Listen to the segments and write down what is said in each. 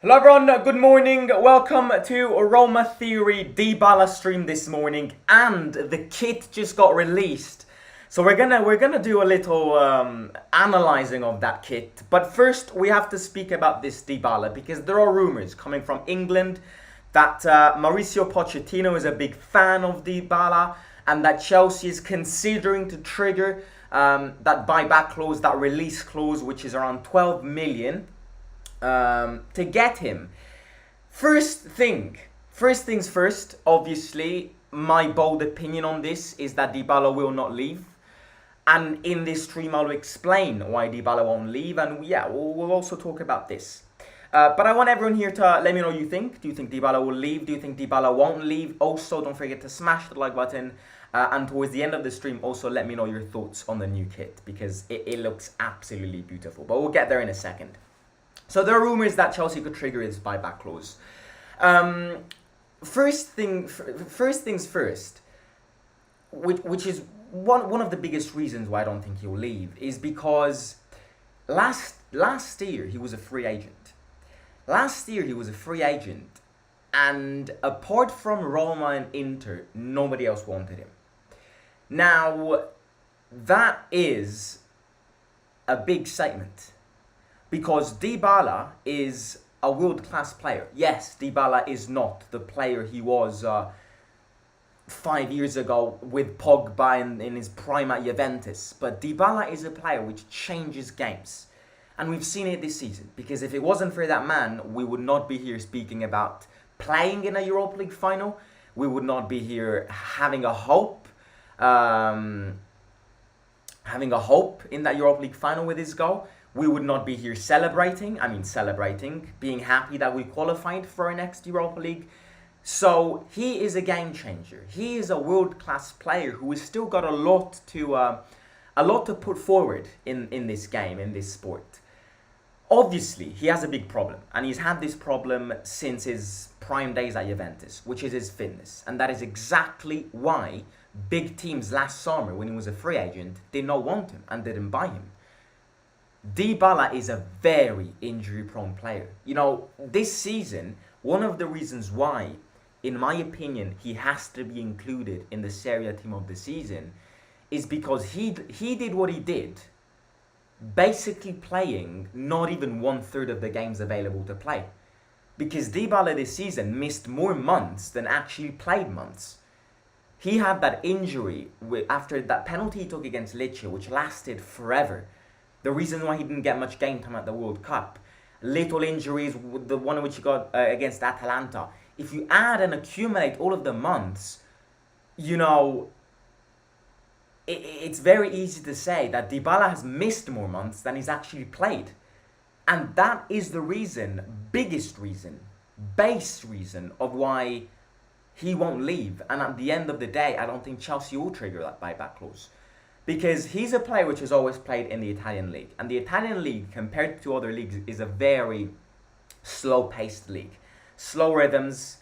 Hello everyone, good morning, welcome to Roma Theory DYBALA stream this morning, and the kit just got released. So we're gonna do a little analyzing of that kit, but first we have to speak about this DYBALA because there are rumors coming from England that Mauricio Pochettino is a big fan of DYBALA and that Chelsea is considering to trigger that buyback clause, that release clause, which is around 12 million. To get him. First things first, obviously, my bold opinion on this is that DYBALA will not leave. And in this stream, I'll explain why DYBALA won't leave. And yeah, we'll also talk about this. But I want everyone here to let me know what you think. Do you think DYBALA will leave? Do you think DYBALA won't leave? Also, don't forget to smash the like button. And towards the end of the stream, also let me know your thoughts on the new kit, because it looks absolutely beautiful. But we'll get there in a second. So there are rumors that Chelsea could trigger his buyback clause. First things first, which is one of the biggest reasons why I don't think he'll leave, is because last year he was a free agent. And apart from Roma and Inter, nobody else wanted him. Now, that is a big statement. Because DYBALA is a world-class player. Yes, DYBALA is not the player he was 5 years ago with Pogba in his prime at Juventus. But DYBALA is a player which changes games. And we've seen it this season. Because if it wasn't for that man, we would not be here speaking about playing in a Europa League final. We would not be here having a hope. Having a hope in that Europa League final with his goal. We would not be here celebrating, being happy that we qualified for our next Europa League. So he is a game changer. He is a world-class player who has still got a lot to put forward in this game, in this sport. Obviously, he has a big problem, and he's had this problem since his prime days at Juventus, which is his fitness. And that is exactly why big teams last summer, when he was a free agent, did not want him and didn't buy him. DYBALA is a very injury-prone player. You know, this season, one of the reasons why, in my opinion, he has to be included in the Serie A team of the season is because he did what he did, basically playing not even 1/3 of the games available to play. Because DYBALA this season missed more months than actually played months. He had that injury after that penalty he took against Lecce, which lasted forever. The reason why he didn't get much game time at the World Cup. Little injuries, the one which he got against Atalanta. If you add and accumulate all of the months, you know, it's very easy to say that DYBALA has missed more months than he's actually played. And that is the reason, biggest reason, base reason of why he won't leave. And at the end of the day, I don't think Chelsea will trigger that buyback clause. Because he's a player which has always played in the Italian league. And the Italian league, compared to other leagues, is a very slow-paced league. Slow rhythms,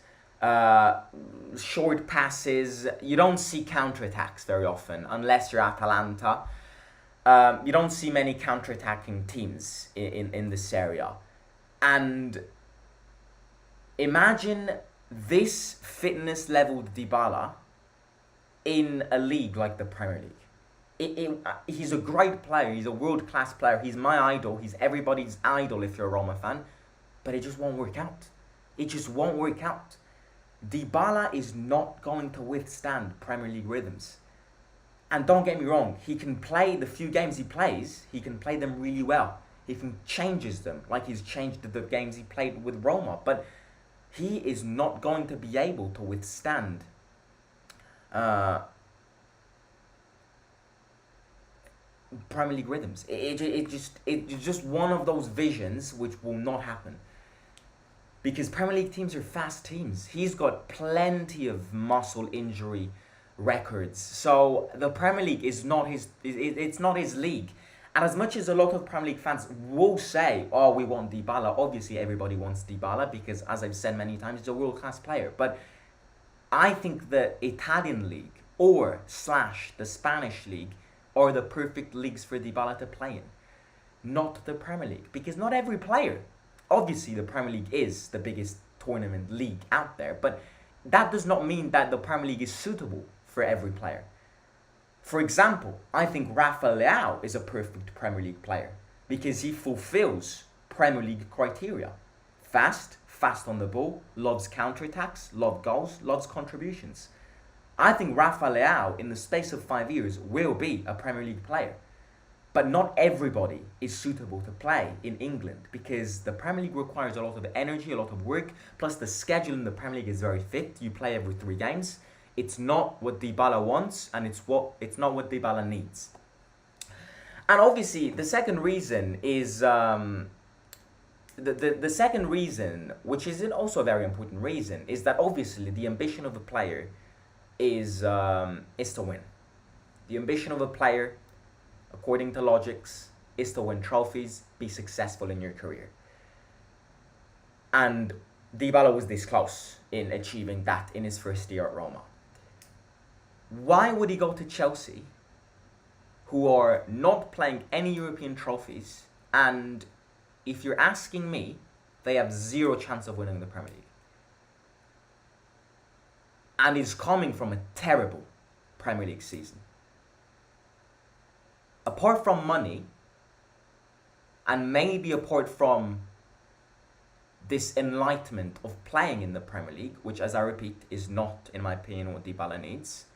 short passes. You don't see counter-attacks very often, unless you're Atalanta. You don't see many counter-attacking teams in this area. And imagine this fitness level DYBALA in a league like the Premier League. He's a great player. He's a world-class player. He's my idol. He's everybody's idol if you're a Roma fan. But it just won't work out. DYBALA is not going to withstand Premier League rhythms. And don't get me wrong, he can play the few games he plays. He can play them really well. He can changes them, like he's changed the games he played with Roma. But he is not going to be able to withstand Premier League rhythms. It's just one of those visions which will not happen. Because Premier League teams are fast teams. He's got plenty of muscle injury records. So the Premier League is not it's not his league. And as much as a lot of Premier League fans will say, oh, we want DYBALA, obviously everybody wants DYBALA because, as I've said many times, he's a world-class player. But I think the Italian league or / the Spanish league are the perfect leagues for DYBALA to play in. Not the Premier League. Because not every player obviously the Premier League is the biggest tournament league out there, but that does not mean that the Premier League is suitable for every player. For example, I think Rafa Leao is a perfect Premier League player because he fulfills Premier League criteria. Fast on the ball, loves counterattacks, loves goals, loves contributions. I think Rafa Leao, in the space of 5 years, will be a Premier League player. But not everybody is suitable to play in England because the Premier League requires a lot of energy, a lot of work, plus the schedule in the Premier League is very fit. You play every 3 games. It's not what DYBALA wants, and it's not what DYBALA needs. And obviously, the second reason is the second reason, which is also a very important reason, is that obviously the ambition of a player is to win. The ambition of a player, according to logics, is to win trophies, be successful in your career. And DYBALA was this close in achieving that in his first year at Roma. Why would he go to Chelsea, who are not playing any European trophies, and if you're asking me, they have zero chance of winning the Premier League? And he's coming from a terrible Premier League season. Apart from money, and maybe apart from this enlightenment of playing in the Premier League, which, as I repeat, is not, in my opinion, what DYBALA needs,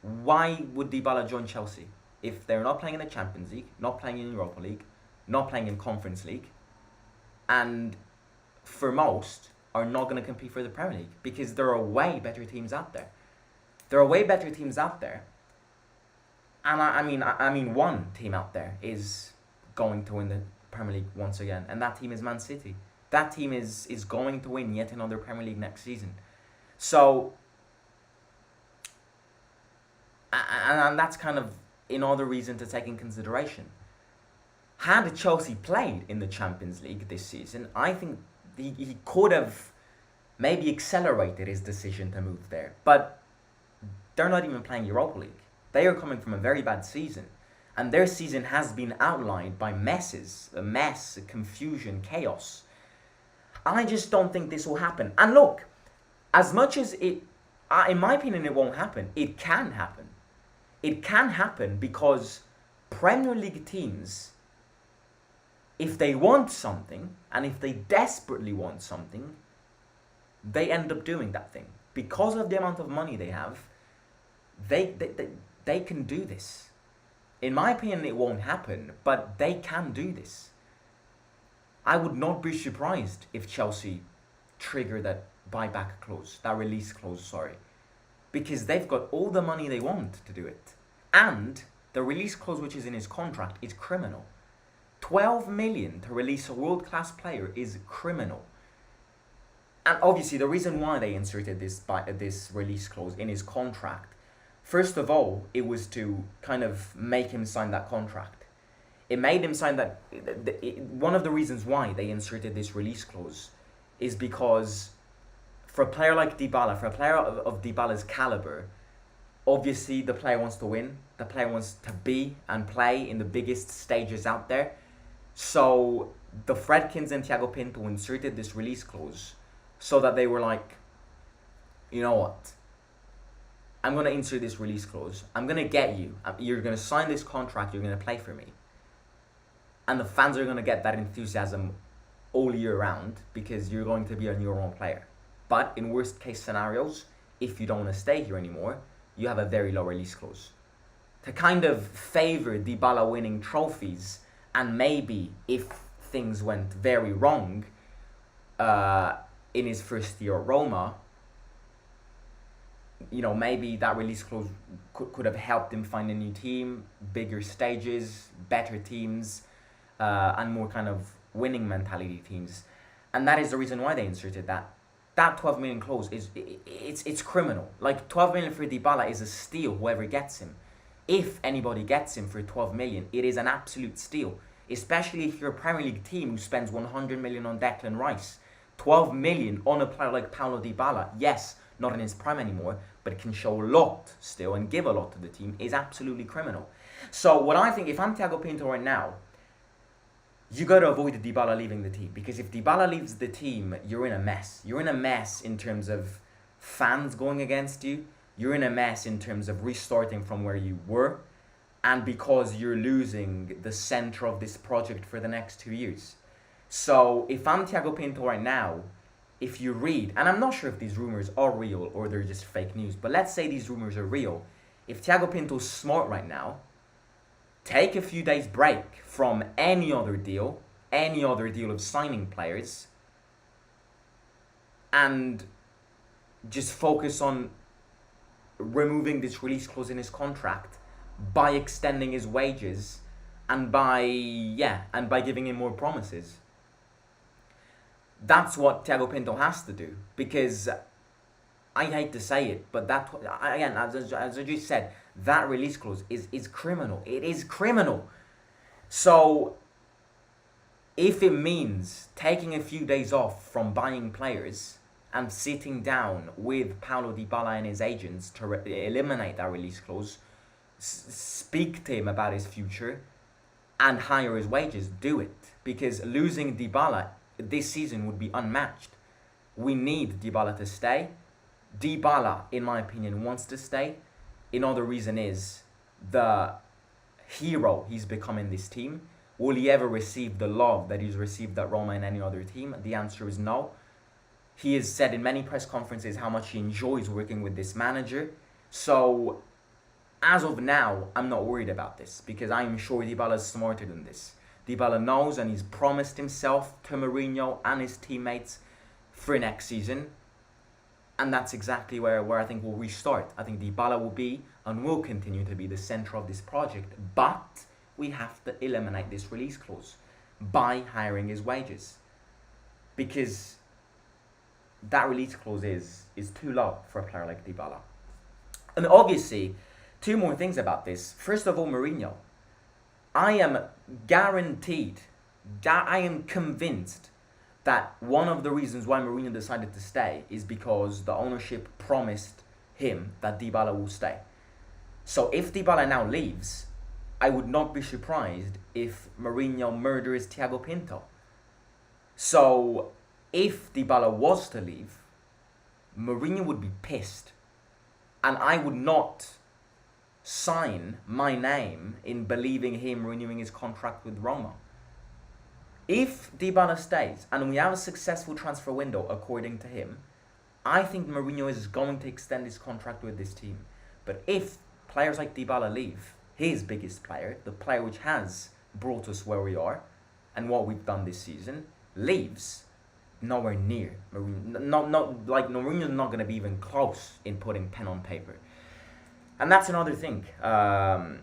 why would DYBALA join Chelsea if they're not playing in the Champions League, not playing in Europa League, not playing in Conference League, and for most are not going to compete for the Premier League because there are way better teams out there. There are way better teams out there. And I mean, one team out there is going to win the Premier League once again, and that team is Man City. That team is going to win yet another Premier League next season. So, and that's kind of another reason to take in consideration. Had Chelsea played in the Champions League this season, I think he could have maybe accelerated his decision to move there. But they're not even playing Europa League. They are coming from a very bad season. And their season has been outlined by messes, a mess, a confusion, chaos. I just don't think this will happen. And look, as much as it, in my opinion, it won't happen, it can happen. It can happen because Premier League teams, if they want something, and if they desperately want something, they end up doing that thing. Because of the amount of money they have, they can do this. In my opinion, it won't happen, but they can do this. I would not be surprised if Chelsea trigger that buyback clause, that release clause, sorry. Because they've got all the money they want to do it. And the release clause which is in his contract is criminal. 12 million to release a world-class player is criminal. And obviously the reason why they inserted this release clause in his contract, first of all, it was to kind of make him sign that contract. It made him sign that. One of the reasons why they inserted this release clause is because for a player like DYBALA, for a player of DYBALA's caliber, obviously the player wants to win. The player wants to be and play in the biggest stages out there. So the Fredkins and Thiago Pinto inserted this release clause so that they were like, you know what? I'm going to insert this release clause. I'm going to get you. You're going to sign this contract. You're going to play for me. And the fans are going to get that enthusiasm all year round because you're going to be a your own player. But in worst case scenarios, if you don't want to stay here anymore, you have a very low release clause. To kind of favor DYBALA winning trophies, and maybe if things went very wrong in his first year at Roma, you know, maybe that release clause could have helped him find a new team, bigger stages, better teams, and more kind of winning mentality teams. And that is the reason why they inserted that. That 12 million clause it's criminal. Like 12 million for DYBALA is a steal, whoever gets him. If anybody gets him for 12 million, it is an absolute steal. Especially if you're a Premier League team who spends 100 million on Declan Rice. 12 million on a player like Paulo DYBALA, yes, not in his prime anymore, but can show a lot still and give a lot to the team, is absolutely criminal. So what I think, if I'm Thiago Pinto right now, you got to avoid DYBALA leaving the team, because if DYBALA leaves the team, you're in a mess. You're in a mess in terms of fans going against you. You're in a mess in terms of restarting from where you were, and because you're losing the center of this project for the next 2 years. So if I'm Thiago Pinto right now, if you read, and I'm not sure if these rumors are real or they're just fake news, but let's say these rumors are real. If Thiago Pinto's smart right now, take a few days break from any other deal of signing players, and just focus on removing this release clause in his contract by extending his wages and by giving him more promises. That's what Thiago Pinto has to do, because I hate to say it, but that, again, as I just said, that release clause is criminal. It is criminal. So if it means taking a few days off from buying players and sitting down with Paulo DYBALA and his agents to eliminate that release clause, speak to him about his future and higher his wages, do it. Because losing DYBALA this season would be unmatched. We need DYBALA to stay. DYBALA, in my opinion, wants to stay. Another reason is the hero he's become in this team. Will he ever receive the love that he's received at Roma and any other team? The answer is no. He has said in many press conferences how much he enjoys working with this manager. So, as of now, I'm not worried about this, because I am sure DYBALA is smarter than this. DYBALA knows, and he's promised himself to Mourinho and his teammates for next season. And that's exactly where I think we'll restart. I think DYBALA will be and will continue to be the center of this project. But we have to eliminate this release clause by hiring his wages. Because that release clause is too low for a player like DYBALA. And obviously, two more things about this. First of all, Mourinho. I am guaranteed, I am convinced that one of the reasons why Mourinho decided to stay is because the ownership promised him that DYBALA will stay. So if DYBALA now leaves, I would not be surprised if Mourinho murders Thiago Pinto. So if DYBALA was to leave, Mourinho would be pissed. And I would not sign my name in believing him renewing his contract with Roma. If DYBALA stays and we have a successful transfer window according to him, I think Mourinho is going to extend his contract with this team. But if players like DYBALA leave, his biggest player, the player which has brought us where we are and what we've done this season, leaves, nowhere near Mourinho. Mourinho's not going to be even close in putting pen on paper. And that's another thing. And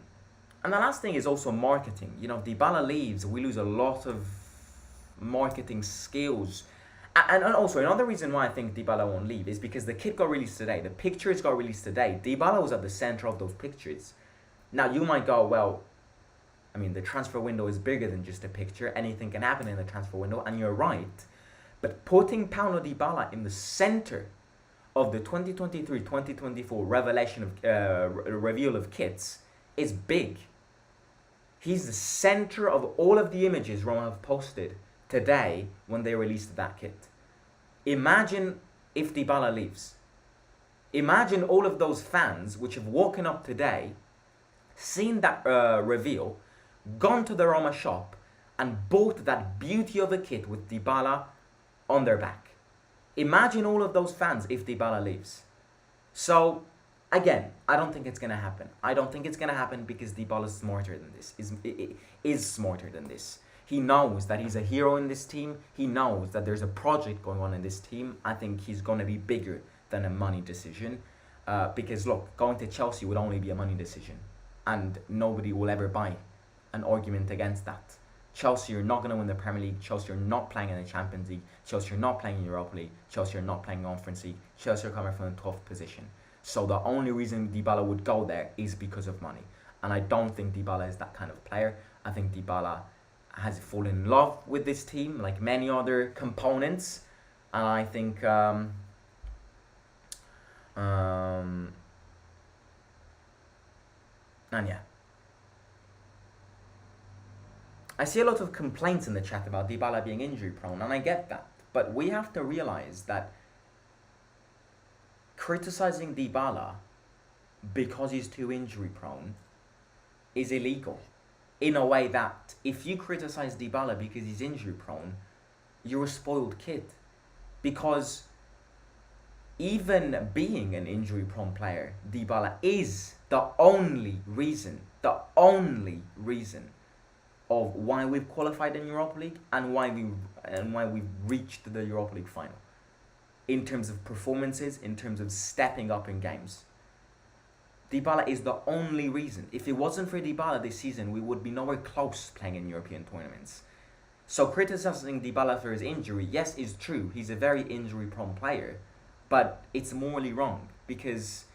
the last thing is also marketing. You know, if DYBALA leaves, we lose a lot of marketing skills. And also, another reason why I think DYBALA won't leave is because the kit got released today. The pictures got released today. DYBALA was at the center of those pictures. Now, you might go, well, I mean, the transfer window is bigger than just a picture. Anything can happen in the transfer window, and you're right. But putting Paulo DYBALA in the center of the 2023-2024 reveal of kits is big. He's the center of all of the images Roma have posted today when they released that kit. Imagine if DYBALA leaves. Imagine all of those fans which have woken up today, seen that reveal, gone to the Roma shop and bought that beauty of a kit with DYBALA on their back. Imagine all of those fans if DYBALA leaves. So, again, I don't think it's going to happen. I don't think it's going to happen because DYBALA is smarter than this. Is smarter than this. He knows that he's a hero in this team. He knows that there's a project going on in this team. I think he's going to be bigger than a money decision. Because, look, going to Chelsea would only be a money decision. And nobody will ever buy an argument against that. Chelsea are not going to win the Premier League. Chelsea are not playing in the Champions League. Chelsea are not playing in Europa League. Chelsea are not playing in Conference League. Chelsea are coming from the 12th position. So the only reason DYBALA would go there is because of money. And I don't think DYBALA is that kind of player. I think DYBALA has fallen in love with this team, like many other components. And I think and yeah. I see a lot of complaints in the chat about DYBALA being injury prone, and I get that. But we have to realize that criticizing DYBALA because he's too injury prone is illegal. In a way that if you criticize DYBALA because he's injury prone, you're a spoiled kid. Because even being an injury prone player, DYBALA is the only reason of why we've qualified in Europa League and why we've reached the Europa League final. In terms of performances, in terms of stepping up in games. DYBALA is the only reason. If it wasn't for DYBALA this season, we would be nowhere close playing in European tournaments. So criticizing DYBALA for his injury, yes, is true. He's a very injury-prone player, but it's morally wrong because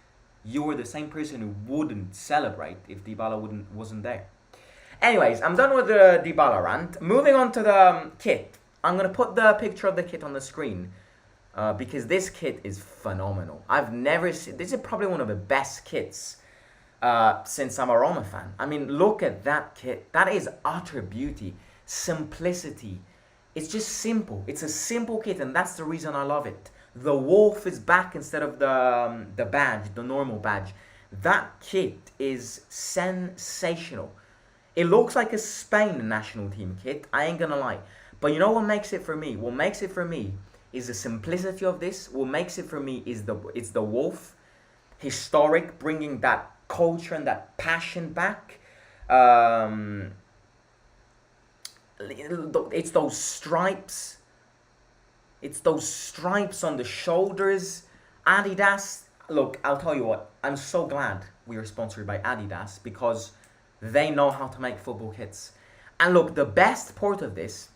you're the same person who wouldn't celebrate if DYBALA wasn't there. Anyways, I'm done with the DYBALA rant. Moving on to the kit. I'm gonna put the picture of the kit on the screen. Because this kit is phenomenal. I've never seen... This is probably one of the best kits since I'm a Roma fan. I mean, look at that kit. That is utter beauty. Simplicity. It's just simple. It's a simple kit, and that's the reason I love it. The wolf is back instead of the badge, the normal badge. That kit is sensational. It looks like a Spain national team kit. I ain't gonna lie. But you know what makes it for me? What makes it for me is the simplicity of this. What makes it for me is it's the wolf, historic, bringing that culture and that passion back. It's those stripes. It's those stripes on the shoulders. Adidas. Look, I'll tell you what. I'm so glad we are sponsored by Adidas because they know how to make football kits. And look, the best part of this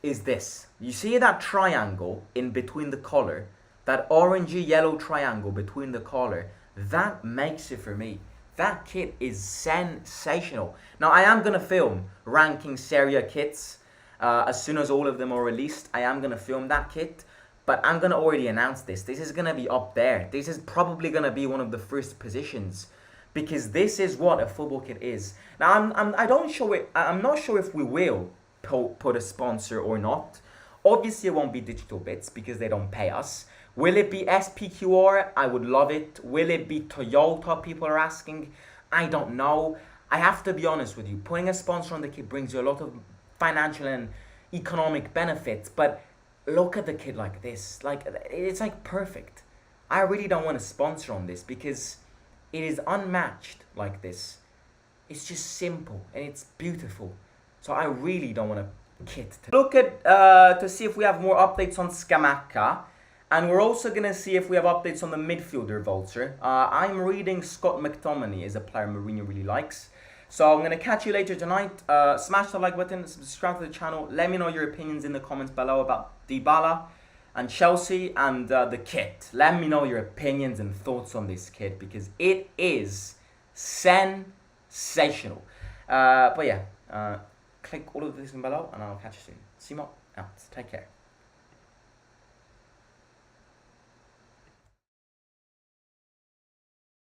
is this. You see that triangle in between the collar, that orangey yellow triangle between the collar, that makes it for me. That kit is sensational. Now I am gonna film ranking Serie A kits as soon as all of them are released. I am gonna film that kit, but I'm gonna already announce this. This is gonna be up there. This is probably gonna be one of the first positions because this is what a football kit is. Now I'm not sure if we will put a sponsor or not. Obviously it won't be Digital Bits because they don't pay us. Will it be SPQR? I would love it. Will it be Toyota? People are asking. I don't know. I have to be honest with you. Putting a sponsor on the kit brings you a lot of financial and economic benefits, but look at the kit like this. Like, it's like perfect. I really don't want a sponsor on this because it is unmatched like this. It's just simple and it's beautiful. So I really don't want a kit. Look at to see if we have more updates on Scamacca. And we're also going to see if we have updates on the midfielder Vulture. I'm reading Scott McTominay is a player Mourinho really likes. So I'm going to catch you later tonight. Smash the like button, subscribe to the channel. Let me know your opinions in the comments below about DYBALA and Chelsea and the kit. Let me know your opinions and thoughts on this kit because it is sensational. But yeah, click all of this in below and I'll catch you soon. Simo out. Take care.